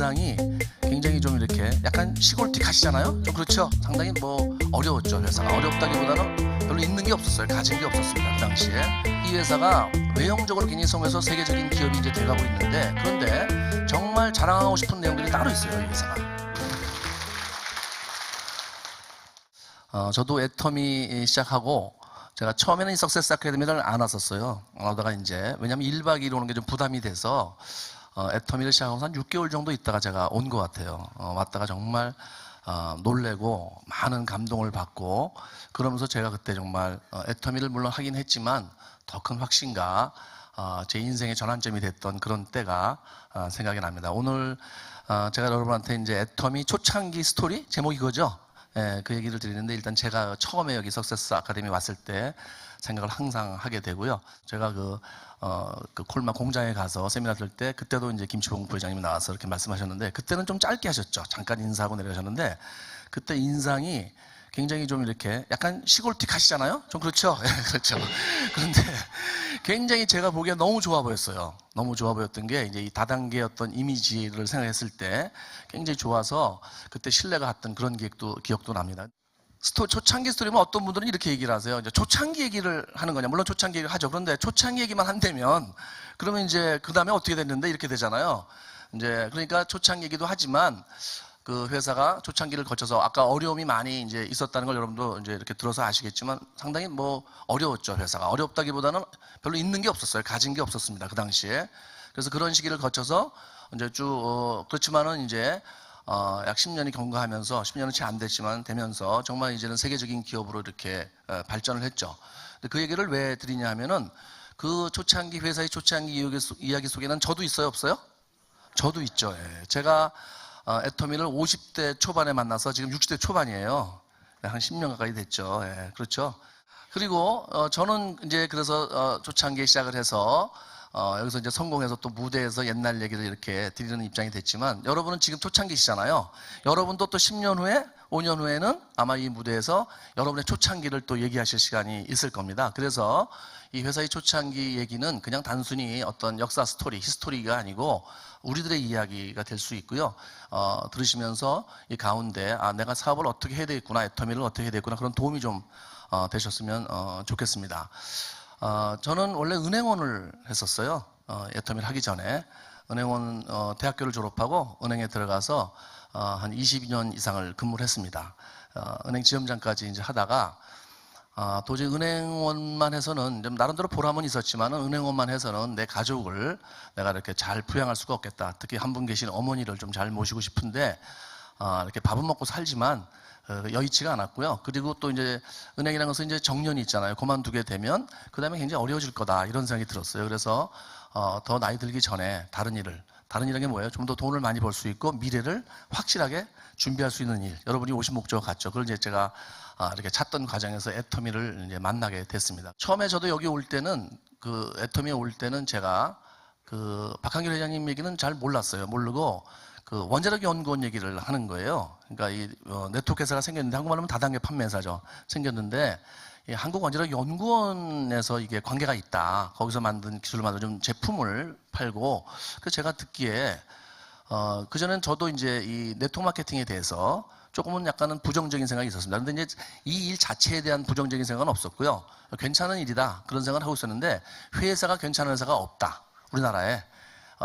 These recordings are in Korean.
인상이 굉장히 좀 이렇게 약간 시골틱 하시잖아요. 좀 그렇죠. 상당히 뭐 어려웠죠. 회사가 어렵다기보다는 별로 있는 게 없었어요. 가진 게 없었습니다. 그 당시에 이 회사가 외형적으로 굉장히 성공해서 세계적인 기업이 이제 돼가고 있는데, 그런데 정말 자랑하고 싶은 내용들이 따로 있어요. 이 회사가. 저도 애터미 시작하고 제가 처음에는 이 석세스 아카데미를 안 왔었어요. 안 오다가 이제 왜냐하면 1박 2일 오는 게 좀 부담이 돼서 애터미를 시작하고 한 6개월 정도 있다가 제가 온 것 같아요. 왔다가 정말 놀래고 많은 감동을 받고, 그러면서 제가 그때 정말 애터미를 물론 하긴 했지만 더 큰 확신과 제 인생의 전환점이 됐던 그런 때가 생각이 납니다. 오늘 제가 여러분한테 이제 애터미 초창기 스토리 제목이 그거죠. 예, 그 얘기를 드리는데, 일단 제가 처음에 여기 석세스 아카데미 왔을 때 생각을 항상 하게 되고요. 제가 그 콜마 공장에 가서 세미나 들 때, 그때도 이제 김치봉 부회장님이 나와서 이렇게 말씀하셨는데, 그때는 좀 짧게 하셨죠. 잠깐 인사하고 내려가셨는데, 그때 인상이 굉장히 좀 이렇게 약간 시골틱 하시잖아요. 좀 그렇죠. 예, 그렇죠. 그런데 굉장히 제가 보기에 너무 좋아 보였어요. 너무 좋아 보였던 게 이제 이 다단계 어떤 이미지를 생각했을 때 굉장히 좋아서 그때 신뢰가 갔던 그런 기억도 납니다. 초창기 스토리면 어떤 분들은 이렇게 얘기를 하세요. 이제 초창기 얘기를 하는 거냐. 물론 초창기 얘기를 하죠. 그런데 초창기 얘기만 한다면 그러면 이제 그 다음에 어떻게 됐는데 이렇게 되잖아요. 이제 그러니까 초창기 얘기도 하지만 그 회사가 초창기를 거쳐서 아까 어려움이 많이 이제 있었다는 걸 여러분도 이제 이렇게 들어서 아시겠지만 상당히 뭐 어려웠죠. 회사가 어렵다기보다는 별로 있는 게 없었어요. 가진 게 없었습니다. 그 당시에. 그래서 그런 시기를 거쳐서 이제 쭉 그렇지만은 이제 약 10년이 경과하면서 10년은 채 안 됐지만 되면서 정말 이제는 세계적인 기업으로 이렇게 발전을 했죠. 근데 그 얘기를 왜 드리냐 하면은 그 초창기 회사의 초창기 이야기 속에는 저도 있어요, 없어요? 저도 있죠. 예. 제가 애터미를 50대 초반에 만나서 지금 60대 초반이에요. 한 10년 가까이 됐죠. 예, 그렇죠. 그리고 저는 이제 그래서 초창기에 시작을 해서 여기서 이제 성공해서 또 무대에서 옛날 얘기를 이렇게 드리는 입장이 됐지만, 여러분은 지금 초창기시잖아요. 여러분도 또 10년 후에 5년 후에는 아마 이 무대에서 여러분의 초창기를 또 얘기하실 시간이 있을 겁니다. 그래서 이 회사의 초창기 얘기는 그냥 단순히 어떤 역사 스토리, 히스토리가 아니고 우리들의 이야기가 될 수 있고요. 들으시면서 이 가운데 내가 사업을 어떻게 해야 되겠구나, 애터미를 어떻게 해야 되겠구나, 그런 도움이 좀 되셨으면 좋겠습니다. 저는 원래 은행원을 했었어요. 애터미를 하기 전에 은행원 대학교를 졸업하고 은행에 들어가서 한 22년 이상을 근무를 했습니다. 은행 지점장까지 이제 하다가 도저히 은행원만 해서는 좀 나름대로 보람은 있었지만 은행원만 해서는 내 가족을 내가 이렇게 잘 부양할 수가 없겠다. 특히 한 분 계신 어머니를 좀 잘 모시고 싶은데 이렇게 밥은 먹고 살지만 여의치가 않았고요. 그리고 또 이제 은행이라는 것은 이제 정년이 있잖아요. 그만두게 되면 그 다음에 굉장히 어려워질 거다, 이런 생각이 들었어요. 그래서 더 나이 들기 전에 다른 일이라는 게 뭐예요? 좀 더 돈을 많이 벌 수 있고 미래를 확실하게 준비할 수 있는 일, 여러분이 오신 목적 같죠. 그걸 이제 제가 이렇게 찾던 과정에서 애터미를 이제 만나게 됐습니다. 처음에 저도 여기 올 때는 그 애터미에 올 때는 제가 그 박한길 회장님 얘기는 잘 몰랐어요. 모르고 그 원자력연구원 얘기를 하는 거예요. 그러니까 이 네트워크 회사가 생겼는데, 한국말로 하면 다단계 판매사죠. 생겼는데 이 한국원자력연구원에서 이게 관계가 있다. 거기서 만든 기술을 만든 좀 제품을 팔고, 그래서 제가 듣기에 그전엔 저도 이제 이 네트워크 마케팅에 대해서 조금은 약간은 부정적인 생각이 있었습니다. 그런데 이제 이 일 자체에 대한 부정적인 생각은 없었고요. 괜찮은 일이다, 그런 생각을 하고 있었는데, 회사가 괜찮은 회사가 없다, 우리나라에.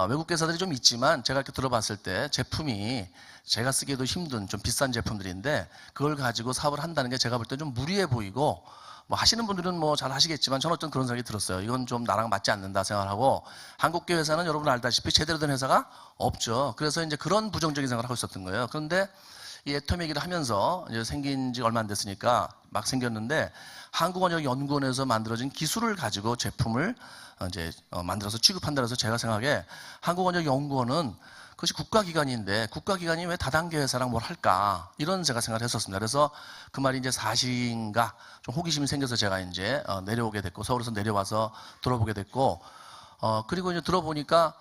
외국 회사들이 좀 있지만 제가 이렇게 들어봤을 때 제품이 제가 쓰기에도 힘든 좀 비싼 제품들인데 그걸 가지고 사업을 한다는 게 제가 볼 때 좀 무리해 보이고, 뭐 하시는 분들은 뭐 잘 하시겠지만 저는 어떤 그런 생각이 들었어요. 이건 좀 나랑 맞지 않는다 생각을 하고, 한국계 회사는 여러분 알다시피 제대로 된 회사가 없죠. 그래서 이제 그런 부정적인 생각을 하고 있었던 거예요. 그런데 이 애터미 얘기를 하면서 이제 생긴 지 얼마 안 됐으니까 막 생겼는데, 한국원자력연구원에서 만들어진 기술을 가지고 제품을 이제 만들어서 취급한다 해서 제가 생각에 한국원자력연구원은 그것이 국가기관인데 국가기관이 왜 다단계 회사랑 뭘 할까, 이런 제가 생각을 했었습니다. 그래서 그 말이 이제 사실인가 좀 호기심이 생겨서 제가 이제 내려오게 됐고, 서울에서 내려와서 들어보게 됐고, 그리고 이제 들어보니까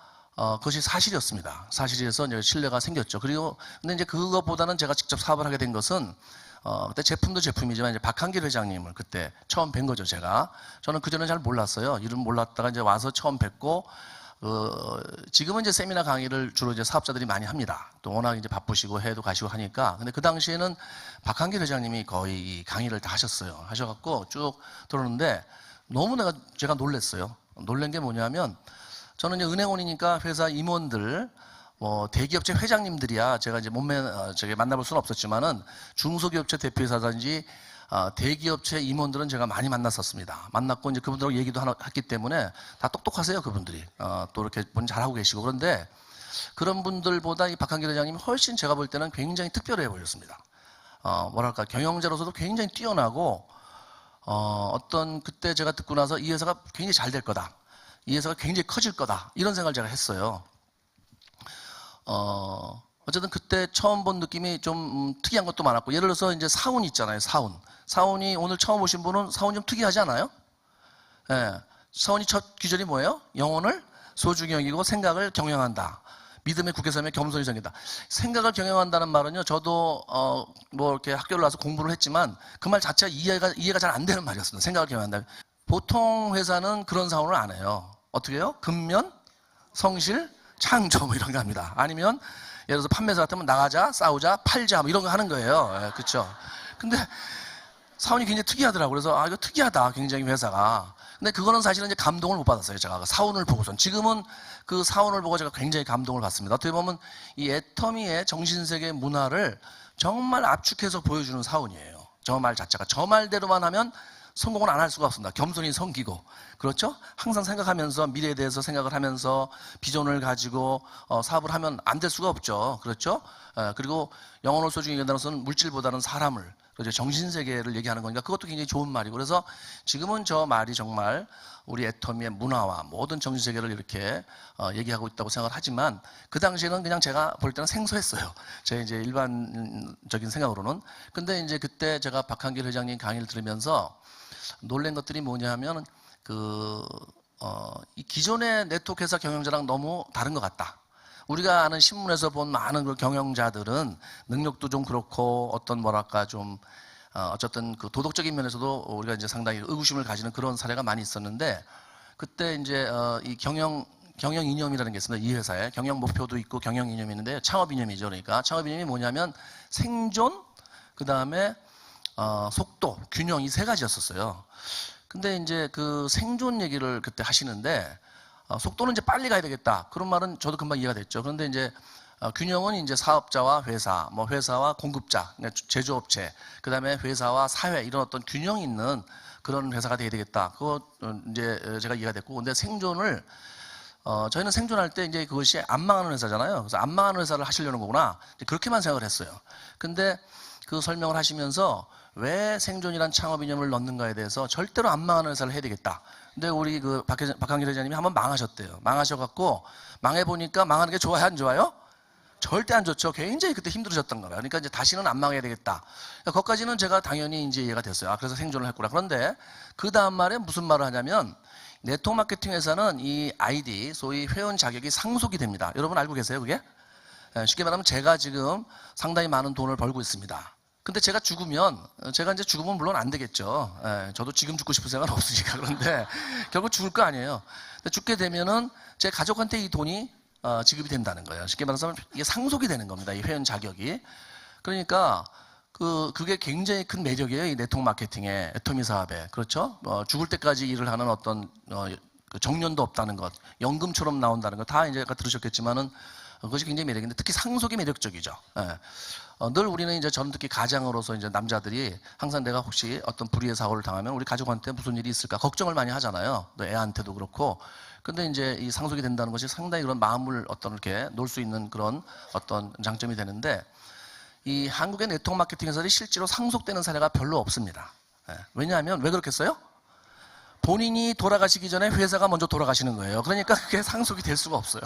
그것이 사실이었습니다. 사실이어서 이제 신뢰가 생겼죠. 그리고 근데 이제 그것보다는 제가 직접 사업을 하게 된 것은 그때 제품도 제품이지만 이제 박한길 회장님을 그때 처음 뵌 거죠, 제가. 저는 그전에 잘 몰랐어요. 이름 몰랐다가 이제 와서 처음 뵙고 지금은 이제 세미나 강의를 주로 이제 사업자들이 많이 합니다. 또 워낙 이제 바쁘시고 해외도 가시고 하니까. 근데 그 당시에는 박한길 회장님이 거의 이 강의를 다 하셨어요. 하셔갖고 쭉 들었는데 너무 제가 놀랐어요. 놀란 게 뭐냐면 저는 이제 은행원이니까 회사 임원들, 뭐 대기업체 회장님들이야 제가 이제 저기 만나볼 수는 없었지만은 중소기업체 대표이사든지 대기업체 임원들은 제가 많이 만났었습니다. 만났고 이제 그분들하고 얘기도 했기 때문에 다 똑똑하세요, 그분들이. 또 이렇게 본 잘하고 계시고. 그런데 그런 분들보다 이 박한길 회장님이 훨씬 제가 볼 때는 굉장히 특별해 보였습니다. 뭐랄까, 경영자로서도 굉장히 뛰어나고, 그때 제가 듣고 나서 이 회사가 굉장히 잘 될 거다. 이 회사가 굉장히 커질 거다. 이런 생각을 제가 했어요. 어쨌든 그때 처음 본 느낌이 좀 특이한 것도 많았고, 예를 들어서 이제 사운 있잖아요, 사운. 사운이 오늘 처음 오신 분은 사운 좀 특이하지 않아요? 예. 사운이 첫 귀절이 뭐예요? 영혼을 소중히 여기고 생각을 경영한다. 믿음의 굳게 서며 겸손히 생긴다. 생각을 경영한다는 말은요, 저도 뭐 이렇게 학교를 나와서 공부를 했지만 그 말 자체가 이해가 잘 안 되는 말이었습니다. 생각을 경영한다. 보통 회사는 그런 사운을 안 해요. 어떻게 해요? 근면, 성실, 창조 뭐 이런 거 합니다. 아니면 예를 들어서 판매사 같으면 나가자, 싸우자, 팔자 뭐 이런 거 하는 거예요. 예, 그렇죠? 근데 사운이 굉장히 특이하더라고요. 그래서 이거 특이하다, 굉장히 회사가. 근데 그거는 사실은 이제 감동을 못 받았어요. 제가 사운을 보고선. 지금은 그 사운을 보고 제가 굉장히 감동을 받습니다. 어떻게 보면 이 애터미의 정신세계 문화를 정말 압축해서 보여주는 사운이에요. 저 말 자체가. 저 말대로만 하면 성공은 안 할 수가 없습니다. 겸손히 섬기고. 그렇죠? 항상 생각하면서 미래에 대해서 생각을 하면서 비전을 가지고 사업을 하면 안 될 수가 없죠. 그렇죠? 그리고 영혼을 소중히 여긴다는 것은 물질보다는 사람을, 그렇죠? 정신세계를 얘기하는 거니까 그것도 굉장히 좋은 말이고. 그래서 지금은 저 말이 정말 우리 애터미의 문화와 모든 정신세계를 이렇게 얘기하고 있다고 생각을 하지만 그 당시에는 그냥 제가 볼 때는 생소했어요. 제 이제 일반적인 생각으로는. 근데 이제 그때 제가 박한길 회장님 강의를 들으면서 놀란 것들이 뭐냐면 이 기존의 네트워크 회사 경영자랑 너무 다른 것 같다. 우리가 아는 신문에서 본 많은 그 경영자들은 능력도 좀 그렇고 어떤 뭐랄까 좀 어쨌든 그 도덕적인 면에서도 우리가 이제 상당히 의구심을 가지는 그런 사례가 많이 있었는데 그때 이제 이 경영 이념이라는 게 있습니다. 이 회사에 경영 목표도 있고 경영 이념이 있는데 창업 이념이죠. 그러니까 창업 이념이 뭐냐면 생존, 그 다음에 속도, 균형, 이 세 가지였었어요. 근데 이제 그 생존 얘기를 그때 하시는데 속도는 이제 빨리 가야 되겠다. 그런 말은 저도 금방 이해가 됐죠. 그런데 이제 균형은 이제 사업자와 회사, 뭐 회사와 공급자, 그러니까 제조업체, 그 다음에 회사와 사회, 이런 어떤 균형 있는 그런 회사가 돼야 되겠다. 그거 이제 제가 이해가 됐고, 근데 생존을 저희는 생존할 때 이제 그것이 안 망하는 회사잖아요. 그래서 안 망하는 회사를 하시려는 거구나. 그렇게만 생각을 했어요. 근데 그 설명을 하시면서 왜 생존이란 창업 이념을 넣는가에 대해서 절대로 안 망하는 회사를 해야 되겠다. 근데 우리 그 박한길 회장님이 한번 망하셨대요. 망하셔갖고 망해보니까 망하는 게 좋아요, 안 좋아요? 절대 안 좋죠. 굉장히 그때 힘들으셨던 거예요. 그러니까 이제 다시는 안 망해야 되겠다. 그러니까 거기까지는 제가 당연히 이제 이해가 됐어요. 그래서 생존을 했구나. 그런데 그 다음 말에 무슨 말을 하냐면 네트워크 마케팅 회사는 이 ID, 소위 회원 자격이 상속이 됩니다. 여러분 알고 계세요, 그게? 쉽게 말하면 제가 지금 상당히 많은 돈을 벌고 있습니다. 근데 제가 이제 죽으면 물론 안 되겠죠. 저도 지금 죽고 싶은 생각은 없으니까. 그런데 결국 죽을 거 아니에요. 근데 죽게 되면은 제 가족한테 이 돈이 지급이 된다는 거예요. 쉽게 말해서 이게 상속이 되는 겁니다. 이 회원 자격이. 그러니까 그게 굉장히 큰 매력이에요. 이 네트워크 마케팅의 애터미 사업에. 그렇죠? 죽을 때까지 일을 하는 어떤 그 정년도 없다는 것, 연금처럼 나온다는 것, 다 이제 아까 들으셨겠지만은 그것이 굉장히 매력인데 특히 상속이 매력적이죠. 늘 우리는 이제 저는 특히 가장으로서 이제 남자들이 항상 내가 혹시 어떤 불의의 사고를 당하면 우리 가족한테 무슨 일이 있을까 걱정을 많이 하잖아요. 또 애한테도 그렇고. 근데 이제 이 상속이 된다는 것이 상당히 그런 마음을 어떤 이렇게 놓을 수 있는 그런 어떤 장점이 되는데 이 한국의 네트워크 마케팅 회사들이 실제로 상속되는 사례가 별로 없습니다. 왜냐하면 왜 그렇겠어요? 본인이 돌아가시기 전에 회사가 먼저 돌아가시는 거예요. 그러니까 그게 상속이 될 수가 없어요.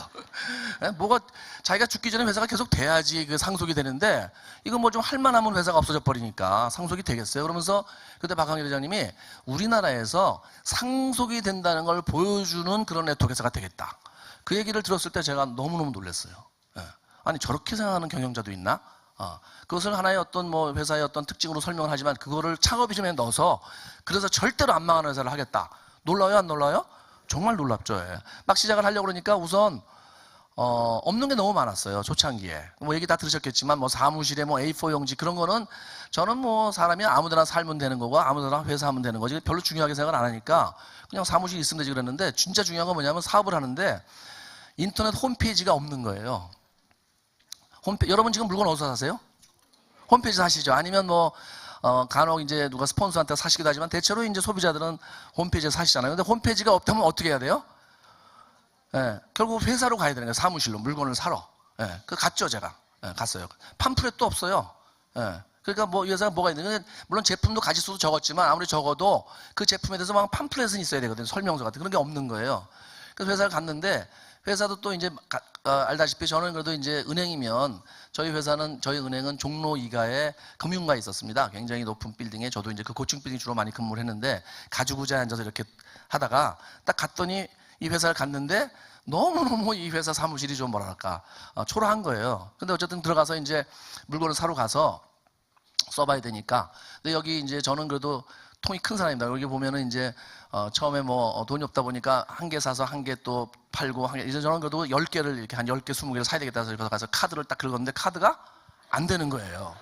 자기가 죽기 전에 회사가 계속 돼야지 그 상속이 되는데 이거 뭐 좀 할만하면 회사가 없어져 버리니까 상속이 되겠어요. 그러면서 그때 박한길 회장님이 우리나라에서 상속이 된다는 걸 보여주는 그런 네트워크 회사가 되겠다. 그 얘기를 들었을 때 제가 너무너무 놀랐어요. 아니 저렇게 생각하는 경영자도 있나? 그것을 하나의 어떤 뭐 회사의 어떤 특징으로 설명을 하지만 그거를 창업 비전에 넣어서 그래서 절대로 안 망하는 회사를 하겠다. 놀라요, 안 놀라요? 정말 놀랍죠. 예. 막 시작을 하려고 그러니까 우선 없는 게 너무 많았어요. 초창기에. 뭐 얘기 다 들으셨겠지만 뭐 사무실에 뭐 A4 용지 그런 거는 저는 뭐 사람이 아무데나 살면 되는 거고 아무데나 회사하면 되는 거지 별로 중요하게 생각을 안 하니까 그냥 사무실 있으면 되지 그랬는데 진짜 중요한 건 뭐냐면 사업을 하는데 인터넷 홈페이지가 없는 거예요. 여러분 지금 물건 어디서 사세요? 홈페이지 사시죠? 아니면 뭐 간혹 이제 누가 스폰서한테 사시기도 하지만 대체로 이제 소비자들은 홈페이지에 사시잖아요. 근데 홈페이지가 없다면 어떻게 해야 돼요? 예, 결국 회사로 가야 되는 거예요. 사무실로 물건을 사러. 예, 그 갔죠 제가. 예, 갔어요. 팜플렛도 없어요. 예, 그러니까 뭐 이 회사가 뭐가 있는 물론 제품도 가짓수도 적었지만 아무리 적어도 그 제품에 대해서 막 팜플렛은 있어야 되거든요. 설명서 같은 그런 게 없는 거예요. 그래서 회사를 갔는데 회사도 또 이제 알다시피 저는 그래도 이제 은행이면 저희 은행은 종로 2가에 금융가에 있었습니다. 굉장히 높은 빌딩에 저도 이제 그 고층 빌딩 주로 많이 근무를 했는데 가죽 의자에 앉아서 이렇게 하다가 딱 갔더니 이 회사를 갔는데 너무너무 이 회사 사무실이 좀 뭐랄까 초라한 거예요. 근데 어쨌든 들어가서 이제 물건을 사러 가서 써봐야 되니까. 근데 여기 이제 저는 그래도 통이 큰 사람입니다. 여기 보면은 이제 처음에 뭐 돈이 없다 보니까 한 개 사서 한 개 또 팔고 이제 저는 그래도 10개를 이렇게 한 10개, 20개를 사야 되겠다 해서 가서 카드를 딱 긁었는데 카드가 안 되는 거예요.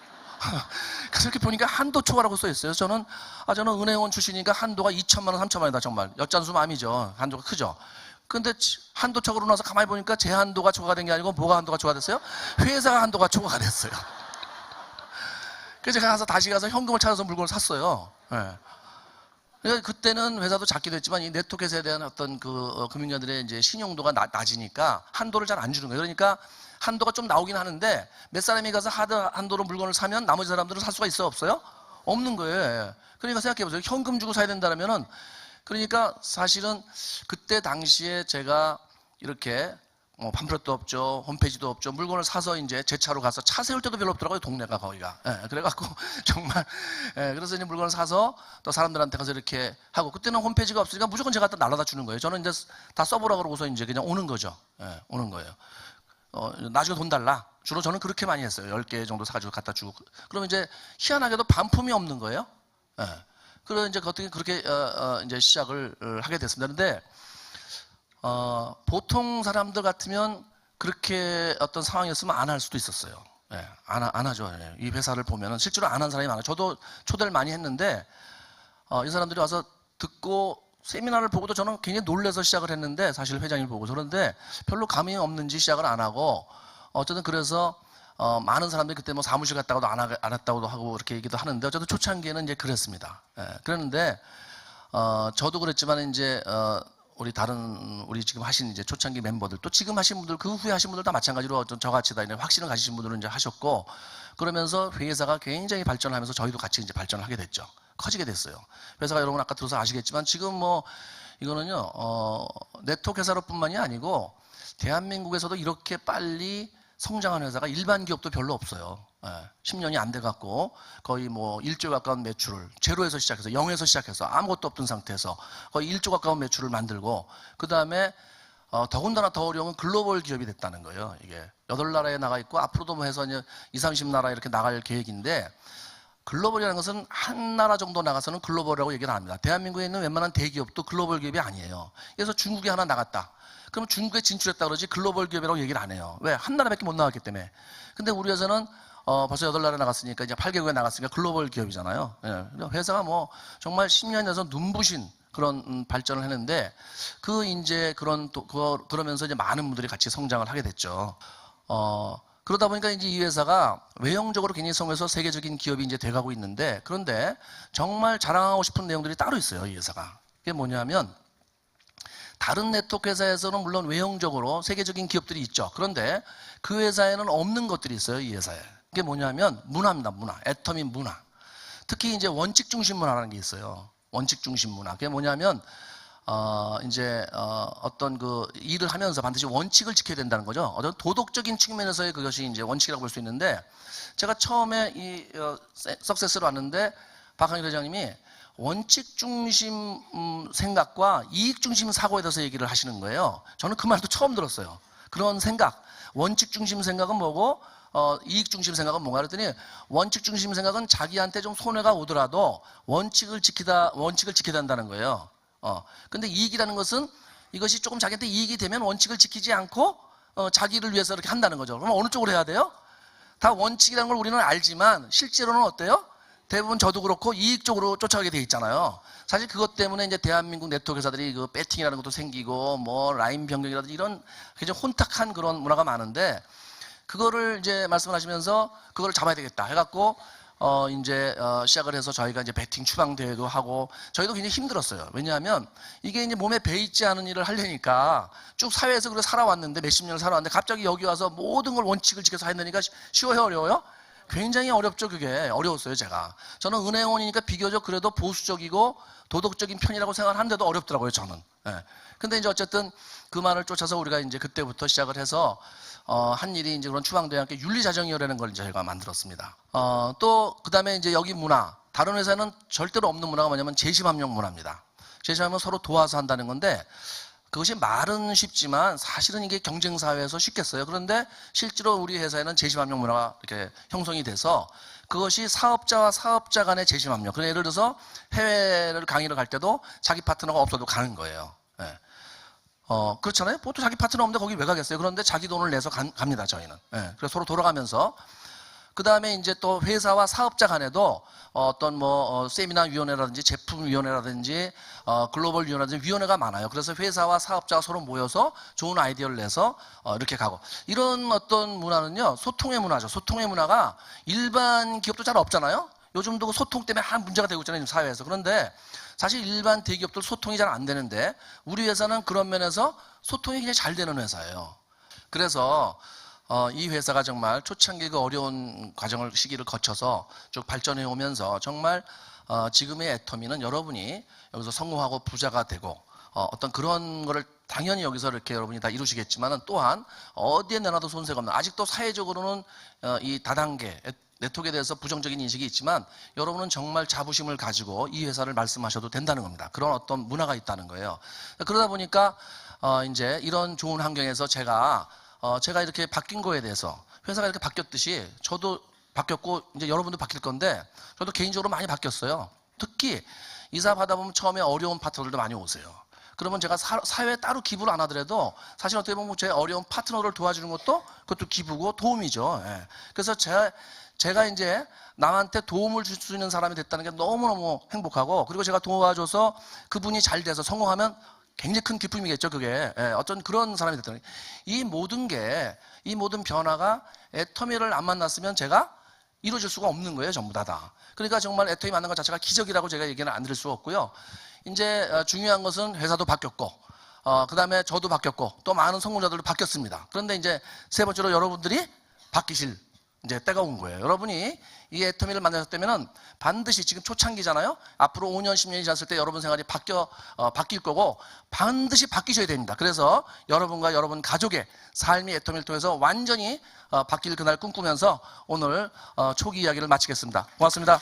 그래서 이렇게 보니까 한도 초과라고 써 있어요. 저는 은행원 출신이니까 한도가 2천만 원, 3천만 원이다 정말. 엿잔수맘이죠. 한도가 크죠. 근데 한도 초과로 나서 가만히 보니까 제 한도가 초과된 게 아니고 뭐가 한도가 초과됐어요? 회사가 한도가 초과가 됐어요. 그래서 제가 다시 가서 현금을 찾아서 물건을 샀어요. 네. 그러니까 그때는 회사도 작기도 했지만 이 네트워크에 대한 어떤 그 금융자들의 이제 신용도가 낮으니까 한도를 잘 안 주는 거예요. 그러니까 한도가 좀 나오긴 하는데 몇 사람이 가서 한도로 물건을 사면 나머지 사람들은 살 수가 있어요? 없어요? 없는 거예요. 그러니까 생각해 보세요. 현금 주고 사야 된다면은 그러니까 사실은 그때 당시에 제가 이렇게 팜플렛도 없죠. 홈페이지도 없죠. 물건을 사서 이제 제 차로 가서 차 세울 때도 별로 없더라고요. 동네가 거기가. 예, 그래갖고 정말 그래서 이제 물건을 사서 또 사람들한테 가서 이렇게 하고 그때는 홈페이지가 없으니까 무조건 제가 다 날라다 주는 거예요. 저는 이제 다 써보라고 그러고서 이제 그냥 오는 거죠. 예, 오는 거예요. 나중에 돈 달라. 주로 저는 그렇게 많이 했어요. 10개 정도 사가지고 갖다 주고. 그러면 이제 희한하게도 반품이 없는 거예요. 예. 그래서 이제 그렇게 이제 시작을 하게 됐습니다. 그런데 보통 사람들 같으면 그렇게 어떤 상황이었으면 안 할 수도 있었어요. 예, 안 하죠. 예. 이 회사를 보면은 실제로 안 한 사람이 많아요. 저도 초대를 많이 했는데 이 사람들이 와서 듣고 세미나를 보고도 저는 굉장히 놀라서 시작을 했는데 사실 회장님 보고 그런데 별로 감이 없는지 시작을 안 하고 어쨌든 그래서 많은 사람들이 그때 뭐 사무실 갔다고도 안 왔다고도 하고 이렇게 얘기도 하는데 어쨌든 초창기에는 이제 그랬습니다. 예, 그랬는데 저도 그랬지만 이제 우리 지금 하신 이제 초창기 멤버들 또 지금 하신 분들 그 후에 하신 분들 다 마찬가지로 저같이 다 확신을 가지신 분들은 이제 하셨고 그러면서 회사가 굉장히 발전하면서 저희도 같이 이제 발전을 하게 됐죠. 커지게 됐어요. 회사가 여러분 아까 들어서 아시겠지만 지금 뭐 이거는요 네트워크 회사로뿐만이 아니고 대한민국에서도 이렇게 빨리 성장한 회사가 일반 기업도 별로 없어요. 10년이 안 돼갖고 거의 뭐 1조 가까운 매출을 제로에서 시작해서 0에서 시작해서 아무것도 없던 상태에서 거의 1조 가까운 매출을 만들고 그 다음에 더군다나 더 어려운 건 글로벌 기업이 됐다는 거예요. 이게 8나라에 나가 있고 앞으로도 뭐 해서 이제 20, 30나라 이렇게 나갈 계획인데 글로벌이라는 것은 한 나라 정도 나가서는 글로벌이라고 얘기를 안 합니다. 대한민국에 있는 웬만한 대기업도 글로벌 기업이 아니에요. 그래서 중국에 하나 나갔다. 그럼 중국에 진출했다 그러지 글로벌 기업이라고 얘기를 안 해요. 왜? 한 나라밖에 못 나갔기 때문에. 근데 우리 회사는 벌써 8나라에 나갔으니까 이제 8개국에 나갔으니까 글로벌 기업이잖아요. 예. 회사가 뭐 정말 10년에서 눈부신 그런 발전을 했는데 그러면서 이제 많은 분들이 같이 성장을 하게 됐죠. 그러다 보니까 이제 이 회사가 외형적으로 굉장히 성공해서 세계적인 기업이 이제 돼가고 있는데 그런데 정말 자랑하고 싶은 내용들이 따로 있어요. 이 회사가. 그게 뭐냐면 다른 네트워크 회사에서는 물론 외형적으로 세계적인 기업들이 있죠. 그런데 그 회사에는 없는 것들이 있어요. 이 회사에. 그게 뭐냐면 문화입니다. 문화. 애터미 문화. 특히 이제 원칙 중심 문화라는 게 있어요. 원칙 중심 문화. 그게 뭐냐면 어떤 그 일을 하면서 반드시 원칙을 지켜야 된다는 거죠. 어떤 도덕적인 측면에서의 그것이 이제 원칙이라고 볼 수 있는데 제가 처음에 이 석세스를 왔는데 박항일 회장님이 원칙 중심 생각과 이익 중심 사고에 대해서 얘기를 하시는 거예요. 저는 그 말도 처음 들었어요. 그런 생각, 원칙 중심 생각은 뭐고 이익 중심 생각은 뭔가 그랬더니 원칙 중심 생각은 자기한테 좀 손해가 오더라도 원칙을 지켜야 한다는 거예요. 근데 이익이라는 것은 이것이 조금 자기한테 이익이 되면 원칙을 지키지 않고 자기를 위해서 이렇게 한다는 거죠. 그럼 어느 쪽으로 해야 돼요? 다 원칙이라는 걸 우리는 알지만 실제로는 어때요? 대부분 저도 그렇고 이익 쪽으로 쫓아가게 돼 있잖아요. 사실 그것 때문에 이제 대한민국 네트워크 회사들이 그 배팅이라는 것도 생기고 뭐 라인 변경이라든지 이런 굉장히 혼탁한 그런 문화가 많은데, 그거를 이제 말씀을 하시면서 그걸 잡아야 되겠다 해갖고 이제 시작을 해서 저희가 이제 배팅 추방 대회도 하고, 저희도 굉장히 힘들었어요. 왜냐하면 이게 이제 몸에 배 있지 않은 일을 하려니까 쭉 사회에서 그래 살아왔는데, 몇십 년을 살아왔는데 갑자기 여기 와서 모든 걸 원칙을 지켜서 하려니까 쉬워요, 어려워요? 굉장히 어렵죠. 그게 어려웠어요. 저는 은행원이니까 비교적 그래도 보수적이고 도덕적인 편이라고 생각을 하는데도 어렵더라고요, 저는. 예. 근데 이제 어쨌든 그만을 쫓아서 우리가 이제 그때부터 시작을 해서 한 일이 이제 그런 추방대회와 함께 윤리자정위원회라는 걸 이제 저희가 만들었습니다. 또 그다음에 이제 여기 문화, 다른 회사는 절대로 없는 문화가 뭐냐면 재심합력 문화입니다. 재심하면 서로 도와서 한다는 건데, 그것이 말은 쉽지만 사실은 이게 경쟁사회에서 쉽겠어요. 그런데 실제로 우리 회사에는 재심합력 문화가 이렇게 형성이 돼서, 그것이 사업자와 사업자 간의 재심합력. 그러니까 예를 들어서 해외를 강의를 갈 때도 자기 파트너가 없어도 가는 거예요. 예. 그렇잖아요. 보통 자기 파트너 없는데 거기 왜 가겠어요? 그런데 자기 돈을 내서 갑니다, 저희는. 예. 그래서 서로 돌아가면서. 그 다음에 이제 또 회사와 사업자 간에도 어떤 뭐 세미나 위원회라든지 제품 위원회라든지 글로벌 위원회라든지 위원회가 많아요. 그래서 회사와 사업자가 서로 모여서 좋은 아이디어를 내서 이렇게 가고, 이런 어떤 문화는요, 소통의 문화죠. 소통의 문화가 일반 기업도 잘 없잖아요. 요즘도 그 소통 때문에 한 문제가 되고 있잖아요, 사회에서. 그런데 사실 일반 대기업들 소통이 잘 안 되는데, 우리 회사는 그런 면에서 소통이 굉장히 잘 되는 회사예요. 그래서 이 회사가 정말 초창기 그 어려운 시기를 거쳐서 쭉 발전해 오면서 정말 지금의 애터미는 여러분이 여기서 성공하고 부자가 되고 어떤 그런 거를 당연히 여기서 이렇게 여러분이 다 이루시겠지만, 또한 어디에 내놔도 손색이 없는, 아직도 사회적으로는 이 다단계 네트워크에 대해서 부정적인 인식이 있지만, 여러분은 정말 자부심을 가지고 이 회사를 말씀하셔도 된다는 겁니다. 그런 어떤 문화가 있다는 거예요. 그러다 보니까 이제 이런 좋은 환경에서 제가 이렇게 바뀐 거에 대해서, 회사가 이렇게 바뀌었듯이 저도 바뀌었고 이제 여러분도 바뀔 건데, 저도 개인적으로 많이 바뀌었어요. 특히 이사하다 보면 처음에 어려운 파트너들도 많이 오세요. 그러면 제가 사회에 따로 기부를 안 하더라도 사실 어떻게 보면 제 어려운 파트너를 도와주는 그것도 기부고 도움이죠. 예. 그래서 제가 이제 남한테 도움을 줄 수 있는 사람이 됐다는 게 너무너무 행복하고, 그리고 제가 도와줘서 그분이 잘 돼서 성공하면 굉장히 큰 기쁨이겠죠, 그게. 예, 어떤 그런 사람이 됐다는 게. 이 모든 변화가 애터미를 안 만났으면 제가 이루어질 수가 없는 거예요, 전부 다. 그러니까 정말 애터미 만난 것 자체가 기적이라고 제가 얘기는 안 드릴 수가 없고요. 이제 중요한 것은 회사도 바뀌었고, 그 다음에 저도 바뀌었고, 또 많은 성공자들도 바뀌었습니다. 그런데 이제 세 번째로 여러분들이 바뀌실 이제 때가 온 거예요. 여러분이 이 애터미를 만나셨다면은 반드시, 지금 초창기잖아요. 앞으로 5년, 10년이 지났을 때 여러분 생활이 바뀔 거고, 반드시 바뀌셔야 됩니다. 그래서 여러분과 여러분 가족의 삶이 애터미를 통해서 완전히 바뀔 그날 꿈꾸면서 오늘 초기 이야기를 마치겠습니다. 고맙습니다.